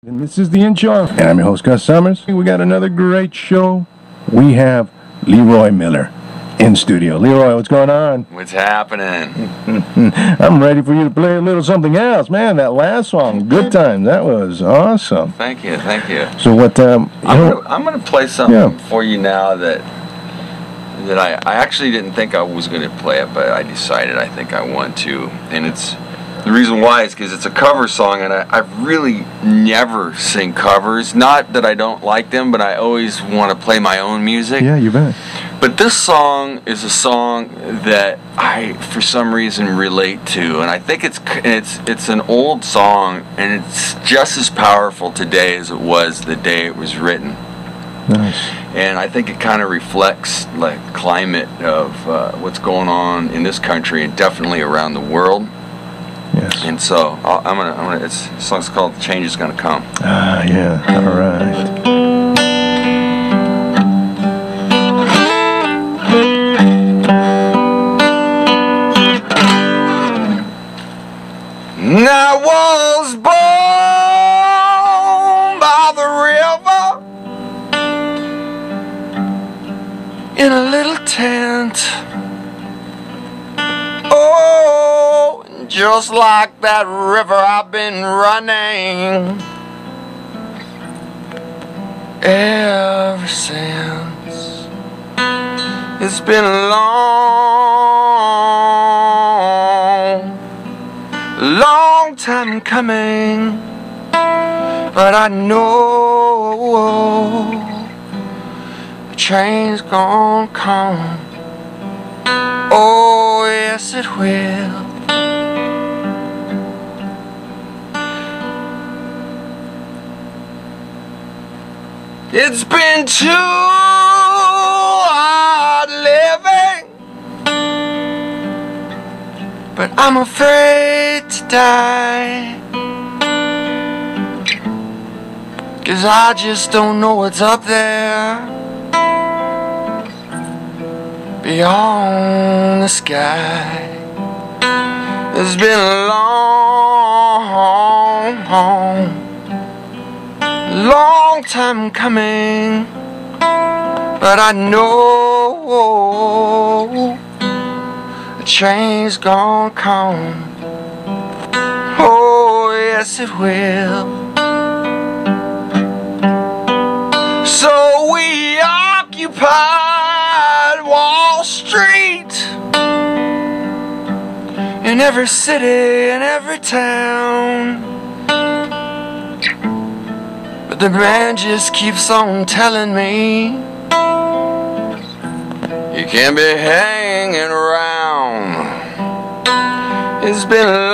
And this is the intro, and I'm your host, Gus Summers. We got another great show. We have Leroy Miller in studio. Leroy, what's going on? What's happening? I'm ready for you to play a little something else. Man, that last song, Good Times, that was awesome. Thank you, thank you. So what, I'm gonna play something for you now that I actually didn't think I was gonna play it, but I decided I think I want to. And it's the reason why is because it's a cover song, and I really never sing covers. Not that I don't like them, but I always want to play my own music. Yeah, you bet. But this song is a song that I, for some reason, relate to, and I think it's an old song, and it's just as powerful today as it was the day it was written. Nice. And I think it kind of reflects like climate of what's going on in this country and definitely around the world. Yes. And so the song's called "Change Is Gonna Come." Ah, yeah. All right. I was born by the river in a little tent. Oh, just like that river I've been running ever since. It's been a long time coming, but I know the train's gonna come. Oh, yes it will. It's been too hard living, but I'm afraid to die, 'cause I just don't know what's up there beyond the sky. It's been a long time coming, but I know the train's gonna come. Oh, yes it will. So we occupied Wall Street in every city and every town, but the man just keeps on telling me you can't be hanging around. It's been a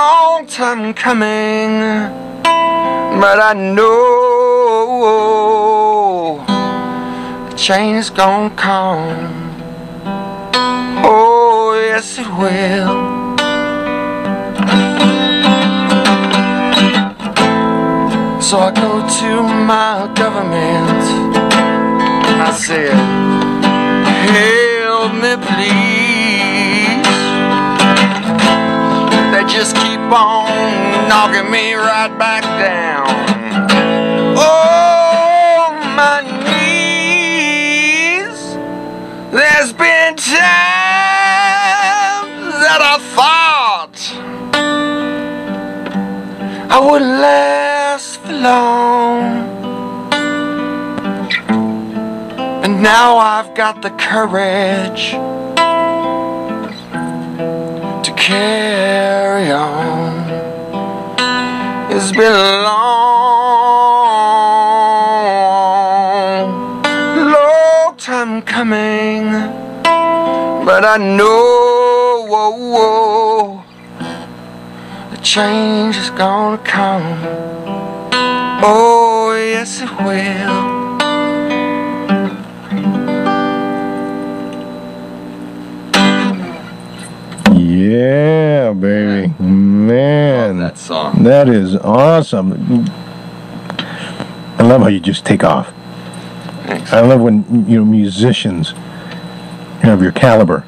long time coming, but I know the change is gonna come. Oh, yes it will. So I go to my government and I said, help me please. They just keep on knocking me right back down. Oh, my knees. There's been times that I thought I wouldn't last for long, and now I've got the courage to carry on. It's been a long time coming, but I know change is gonna come. Oh, yes it will. Yeah, baby. Man, love that song. That is awesome. I love how you just take off. Thanks. I love when musicians of your caliber,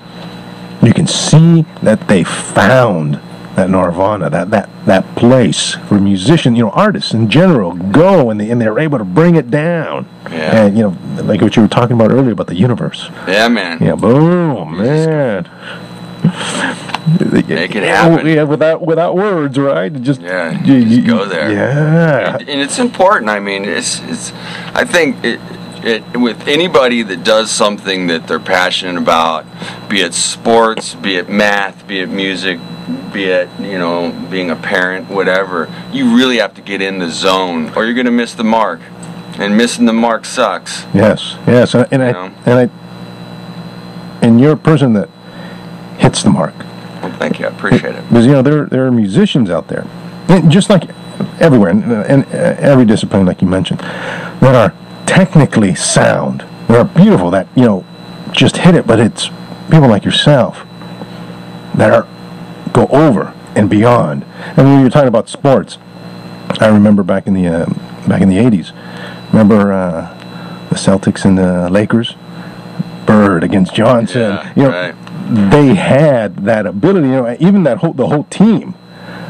you can see that they found that nirvana, that place where musicians, artists in general go and they're able to bring it down. Yeah. And like what you were talking about earlier about the universe. Yeah, man. Yeah, boom, man. Make it happen. Yeah, without words, right? Just just go there. Yeah. And it's important. I mean, it's. I think it with anybody that does something that they're passionate about, be it sports, be it math, be it music, be it being a parent, whatever. You really have to get in the zone, or you're going to miss the mark, and missing the mark sucks. Yes, and you're a person that hits the mark. Well, thank you. I appreciate it. Because there are musicians out there, and just like everywhere, in every discipline, like you mentioned, that are technically sound. They're beautiful. That just hit it. But it's people like yourself that go over and beyond. And when you're talking about sports, I remember back in the '80s. Remember the Celtics and the Lakers, Bird against Johnson. Right. They had that ability. Even the whole team.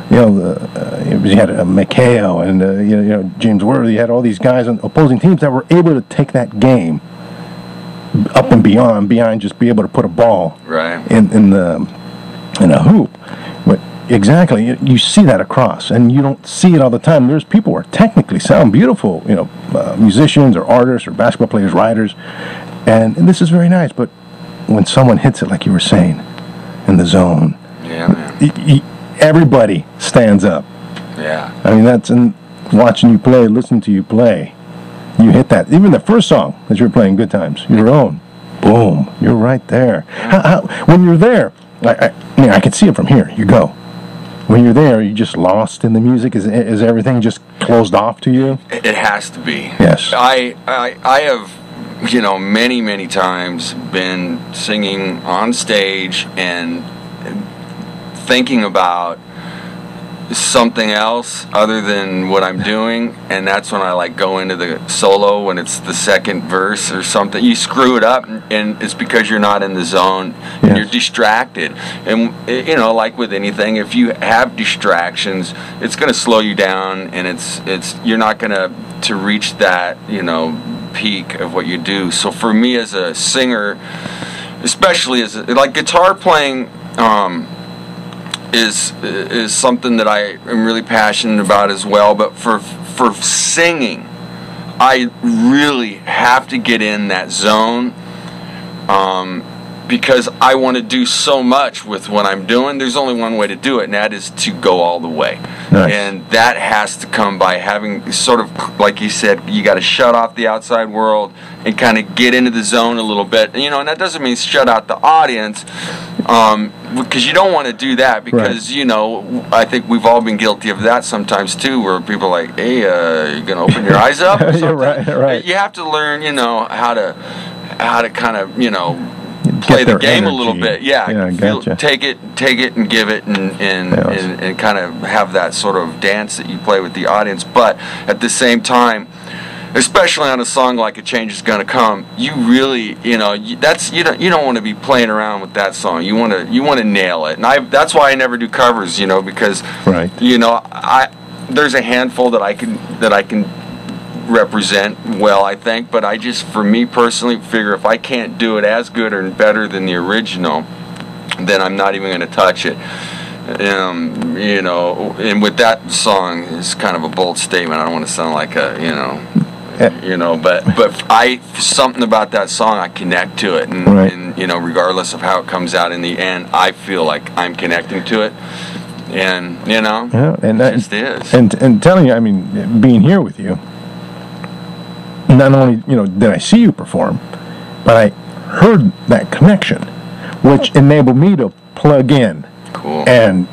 You had McHale and James Worthy. You had all these guys on opposing teams that were able to take that game up and beyond just be able to put a ball in a hoop. But exactly, you see that across, and you don't see it all the time. There's people who are technically sound, beautiful, musicians or artists or basketball players, writers, and this is very nice. But when someone hits it, like you were saying, in the zone, yeah, man. Everybody stands up. Yeah. I mean, that's in watching you play, listening to you play. You hit that. Even the first song that you were playing, Good Times, your own. Boom. You're right there. When you're there, I can see it from here. You go. When you're there, are you just lost in the music? Is everything just closed off to you? It has to be. Yes. I have, many times been singing on stage and thinking about something else other than what I'm doing, and that's when I go into the solo when it's the second verse or something. You screw it up, and it's because you're not in the zone and you're distracted. And like with anything, if you have distractions, it's going to slow you down, and it's you're not going to reach that peak of what you do. So for me as a singer, especially as guitar playing, is something that I am really passionate about as well. But for singing, I really have to get in that zone because I want to do so much with what I'm doing. There's only one way to do it, and that is to go all the way. Nice. And that has to come by having sort of, like you said, you got to shut off the outside world and kind of get into the zone a little bit. And that doesn't mean shut out the audience, because you don't want to do that, because I think we've all been guilty of that sometimes too, where people are like, hey, you're gonna open your eyes up or something. right. You have to learn how to kind of play the game a little bit. Gotcha. Take it and give it, and kind of have that sort of dance that you play with the audience. But at the same time, especially on a song like A Change Is Gonna Come, you really, you don't want to be playing around with that song. You want to nail it. And that's why I never do covers, because there's a handful that I can represent well, I think, but I just, for me personally, figure if I can't do it as good or better than the original, then I'm not even going to touch it. And with that song, it's kind of a bold statement. I don't want to sound like but something about that song, I connect to it, and regardless of how it comes out in the end, I feel like I'm connecting to it, and it just is. And telling you, I mean, being here with you, not only did I see you perform, but I heard that connection, which enabled me to plug in and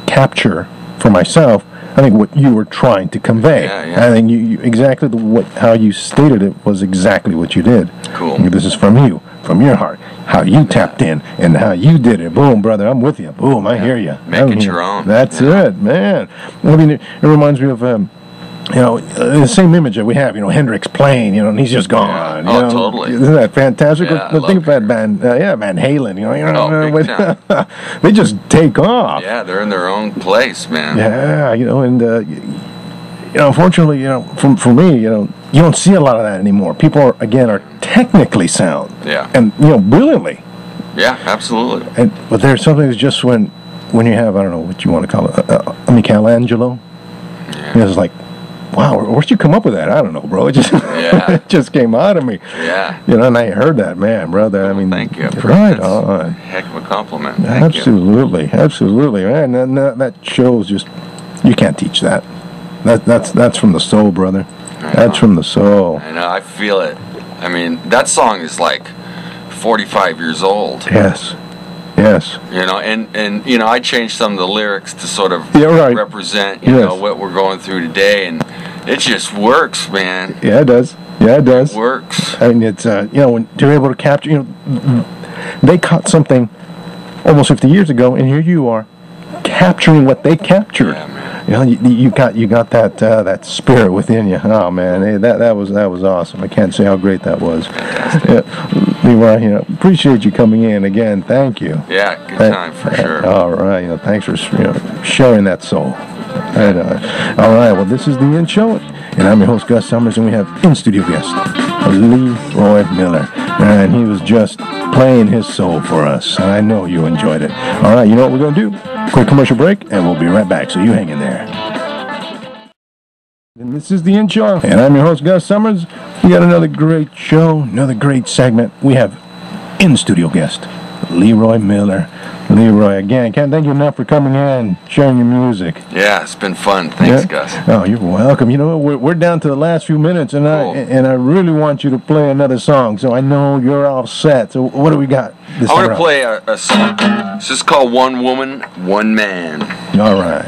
capture for myself, I think, what you were trying to convey. Yeah. I think you exactly how you stated it was exactly what you did. Cool. This is from you, from your heart, how you tapped in and how you did it. Boom, brother, I'm with you. Boom, I hear you. Make it your own. That's it, man. I mean, it reminds me of the same image that we have, Hendrix playing, and he's just gone. Yeah. Totally. Isn't that fantastic? Yeah, Think of that band, Van Halen, big time. they just take off. Yeah, they're in their own place, man. Yeah, and unfortunately, for me, you don't see a lot of that anymore. People are technically sound. Yeah. And brilliantly. Yeah, absolutely. But there's something that's just when you have, I don't know what you want to call it, a Michelangelo. Yeah. It's like, wow, where'd you come up with that? I don't know, bro. It just it just came out of me. Yeah. And I heard that, man, brother. I mean, thank you. Right on. Heck of a compliment. Thank absolutely, man. And that shows just you can't teach that. That's from the soul, brother. That's from the soul. I know. I feel it. I mean, that song is like 45 years old. Yes. And I changed some of the lyrics to sort of represent, what we're going through today, and it just works, man. Yeah, it does. It works. I mean, it's when they're able to capture, they caught something almost 50 years ago, and here you are capturing what they captured. Yeah, man. You got that spirit within you. Oh man, that was awesome. I can't say how great that was. Leroy, appreciate you coming in again. Thank you. Yeah, good time for sure. All right, thanks for sharing that soul. All right, well, this is the In Show, and I'm your host Gus Summers, and we have in-studio guest Leroy Miller, and he was just playing his soul for us, and I know you enjoyed it. All right, you know what we're going to do? Quick commercial break, and we'll be right back, so you hang in there. And this is the In Show, and I'm your host Gus Summers. We got another great show, another great segment. We have in-studio guest Leroy Miller. Leroy, again, can't thank you enough for coming in, sharing your music. Yeah, it's been fun. Thanks, Gus. Oh, you're welcome. We're down to the last few minutes, and cool. I really want you to play another song. So I know you're all set. So what do we got? I'm going to play a song. This is called One Woman, One Man. All right.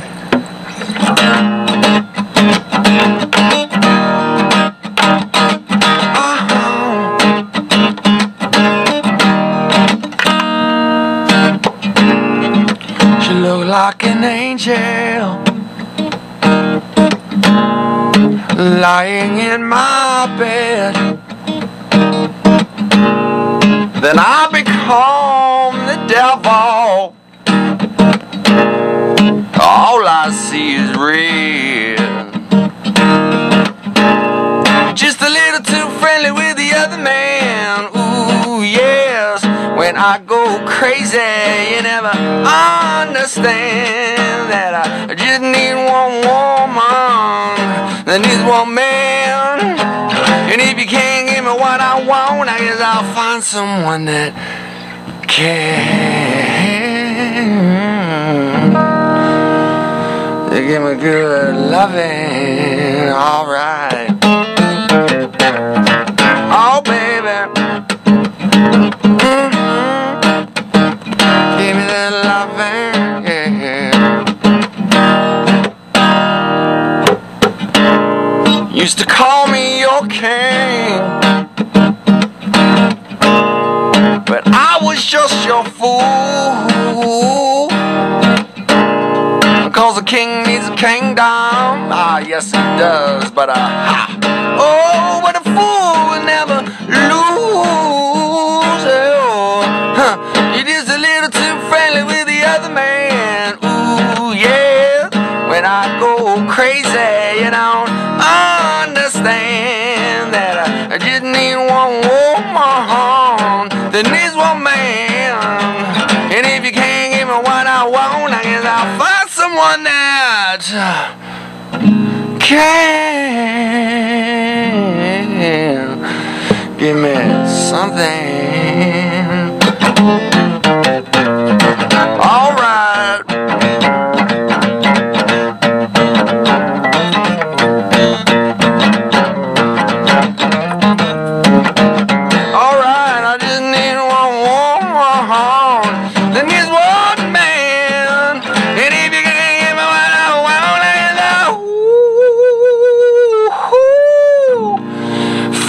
Look like an angel lying in my bed. Then I become the devil. All I see is red. Just a little too friendly with the other man. Ooh, yes. When I go crazy, you never understand that I just need one woman, that needs one man. And if you can't give me what I want, I guess I'll find someone that can. They give me good loving, alright. Oh, baby. Give me that loving, yeah. Used to call me your king, but I was just your fool. Cause a king needs a kingdom. Ah, yes he does, but oh, but a fool will never lose. You're just a little too friendly with the other man. Ooh, yeah. When I go crazy, you don't understand that I just need one woman that needs one man. And if you can't give me what I want, I guess I'll find someone that can give me something. All right. All right, I just need one woman that needs one man. And if you can't give me what I want,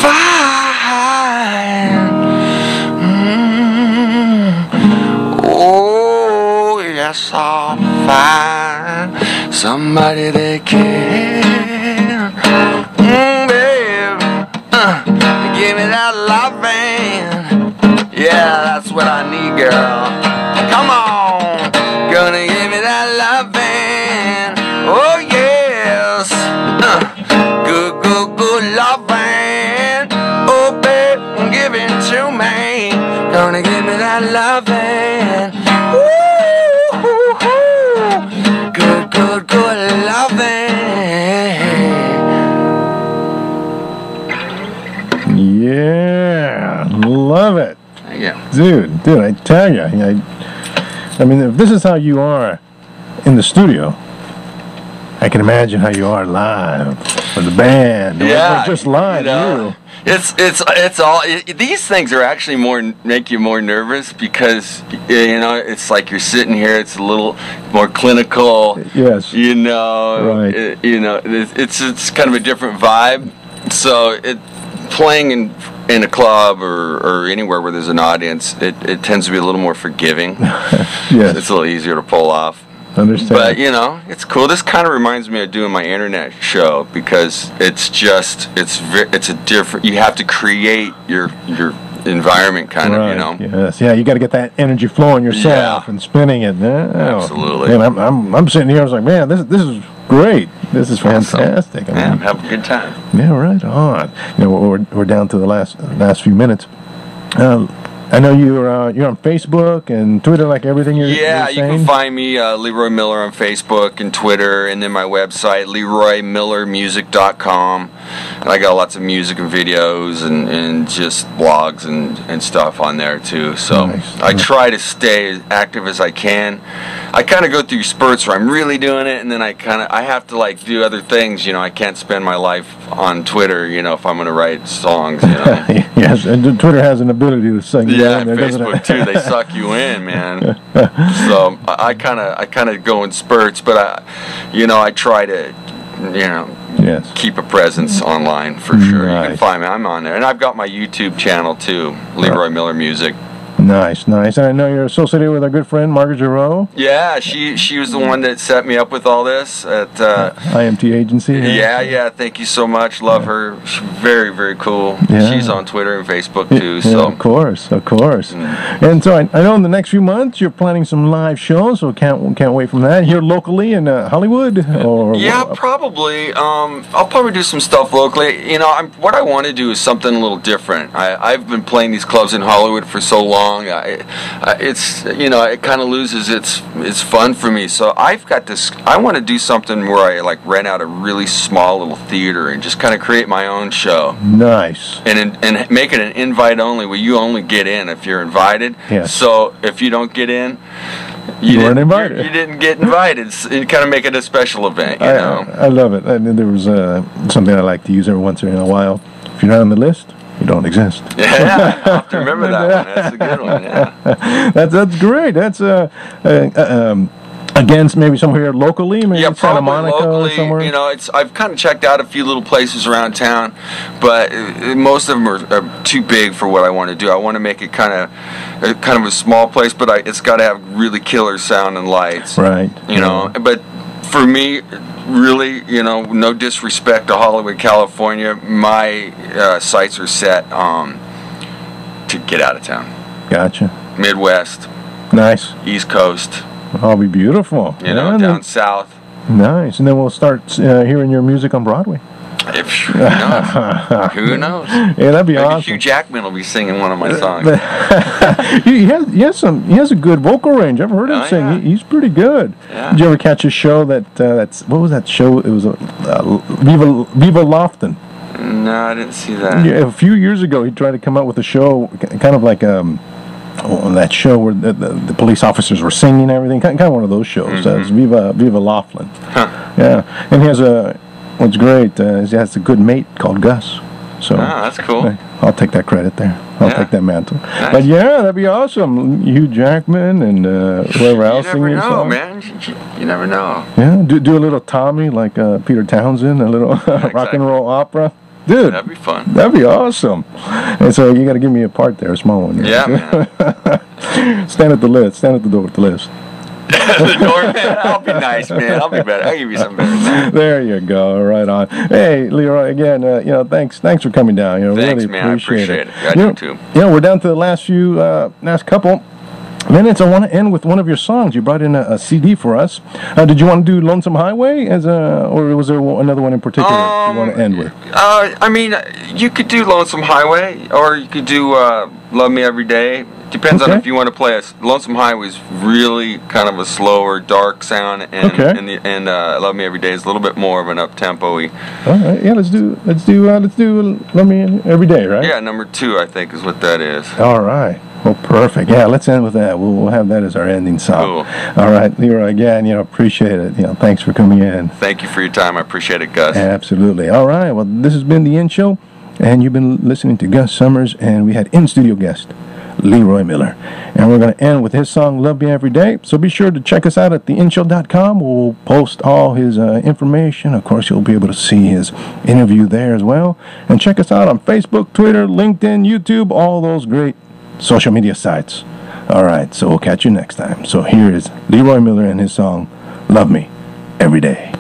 fine. Oh, yes, I'll find somebody that can babe, give me that loving. Yeah, that's what I need, girl. Come on, gonna give me that loving. Oh yes, good, good, good loving. Oh babe, give it to me. Gonna give me that loving. Woo, good, good, good loving. Yeah, love it. Yeah, dude, I tell you, I mean, if this is how you are in the studio, I can imagine how you are live with the band. Yeah, or just live. It's all. These things are actually make you more nervous because it's like you're sitting here. It's a little more clinical. Yes. Right. It's kind of a different vibe. So playing in a club or anywhere where there's an audience, it tends to be a little more forgiving. Yes. It's a little easier to pull off. Understand. But it's cool. This kind of reminds me of doing my internet show because it's a different. You have to create your environment, kind of. Yes. Yeah. You got to get that energy flowing yourself and spinning it. Absolutely. And I'm sitting here. I was like, man, this is great. This is fantastic. Awesome. Yeah, have a good time. Yeah. Right on. We're down to the last few minutes. I know you're on Facebook and Twitter, like everything you're saying. You can find me, Leroy Miller, on Facebook and Twitter, and then my website, LeroyMillerMusic.com. And I got lots of music and videos and just blogs and stuff on there too. So nice. I try to stay as active as I can. I kind of go through spurts where I'm really doing it, and then I have to do other things. I can't spend my life on Twitter. If I'm going to write songs. Yes, and Twitter has an ability to sing. Yeah, Facebook too. They suck you in, man. So I kind of go in spurts, but I try to, keep a presence online for sure. Nice. You can find me. I'm on there, and I've got my YouTube channel too, Leroy Miller Music. Nice. And I know you're associated with our good friend Margaret Giroux. Yeah, she was the one that set me up with all this at IMT Agency. Yeah. Thank you so much. Love her. She's very, very cool. Yeah. She's on Twitter and Facebook too. Yeah, of course. And so I know in the next few months you're planning some live shows. So can't wait from that. Here locally in Hollywood. Probably. I'll probably do some stuff locally. What I want to do is something a little different. I've been playing these clubs in Hollywood for so long. It kind of loses its fun for me. So I've got this. I want to do something where I rent out a really small little theater and just kind of create my own show. Nice. And make it an invite only, where you only get in if you're invited. Yes. So if you don't get in, you weren't invited. You didn't get invited. You kind of make it a special event. I love it. And there was something I like to use every once in a while. If you're not on the list, you don't exist. Yeah, I have to remember that one. That's a good one. Yeah. That's great. That's against maybe somewhere locally, maybe Santa Monica locally, or somewhere. I've kind of checked out a few little places around town, but most of them are too big for what I want to do. I want to make it kind of a small place, but it's got to have really killer sound and lights. Right. But for me, really, no disrespect to Hollywood, California, my sights are set to get out of town. Gotcha. Midwest. Nice. East Coast. That'll be beautiful. Down south. Nice. And then we'll start hearing your music on Broadway. Who knows? Who knows? Yeah, that'd be awesome. Hugh Jackman will be singing one of my songs. he has a good vocal range. I've heard him sing. Yeah. He's pretty good. Yeah. Did you ever catch a show that's what was that show? It was Viva Lofton. No, I didn't see that. Yeah, a few years ago, he tried to come out with a show, kind of like that show where the police officers were singing and everything. Kind of one of those shows. It's Viva Lofton. Huh. Yeah, and he has what's great is he has a good mate called Gus. So that's cool. I'll take that credit there. I'll take that mantle. Nice. But that'd be awesome. Hugh Jackman and whoever else singing your song. Man. You never know. Yeah, do a little Tommy like Peter Townsend, a little rock and roll opera. Dude, that'd be fun. That'd be awesome. And so you got to give me a part there, a small one. Yeah, man. Stand at the door with the list. The doorman. I'll be nice, man. I'll be better. I'll give you something better than that. There you go. Right on. Hey, Leroy, again, thanks for coming down. Thanks, really man. appreciate I appreciate it. I do too. We're down to the last couple minutes. I want to end with one of your songs. You brought in a CD for us. Did you want to do "Lonesome Highway" or was there another one in particular you want to end with? I mean, you could do "Lonesome Highway" or you could do "Love Me Every Day." Depends on if you want to play a "Lonesome Highway" is really kind of a slower, dark sound, and "Love Me Every Day" is a little bit more of an up tempo-y. All right, yeah, let's do "Love Me Every Day," right? Yeah, number 2 I think is what that is. All right. Well, perfect. Yeah, let's end with that. We'll have that as our ending song. Cool. All right, Leroy. Again, appreciate it. Thanks for coming in. Thank you for your time. I appreciate it, Gus. Absolutely. All right. Well, this has been the In Show, and you've been listening to Gus Summers, and we had in-studio guest Leroy Miller. And we're going to end with his song, Love Me Every Day. So be sure to check us out at theinshow.com. We'll post all his information. Of course, you'll be able to see his interview there as well. And check us out on Facebook, Twitter, LinkedIn, YouTube, all those great social media sites. All right, so we'll catch you next time. So here is Leroy Miller and his song, Love Me Every Day.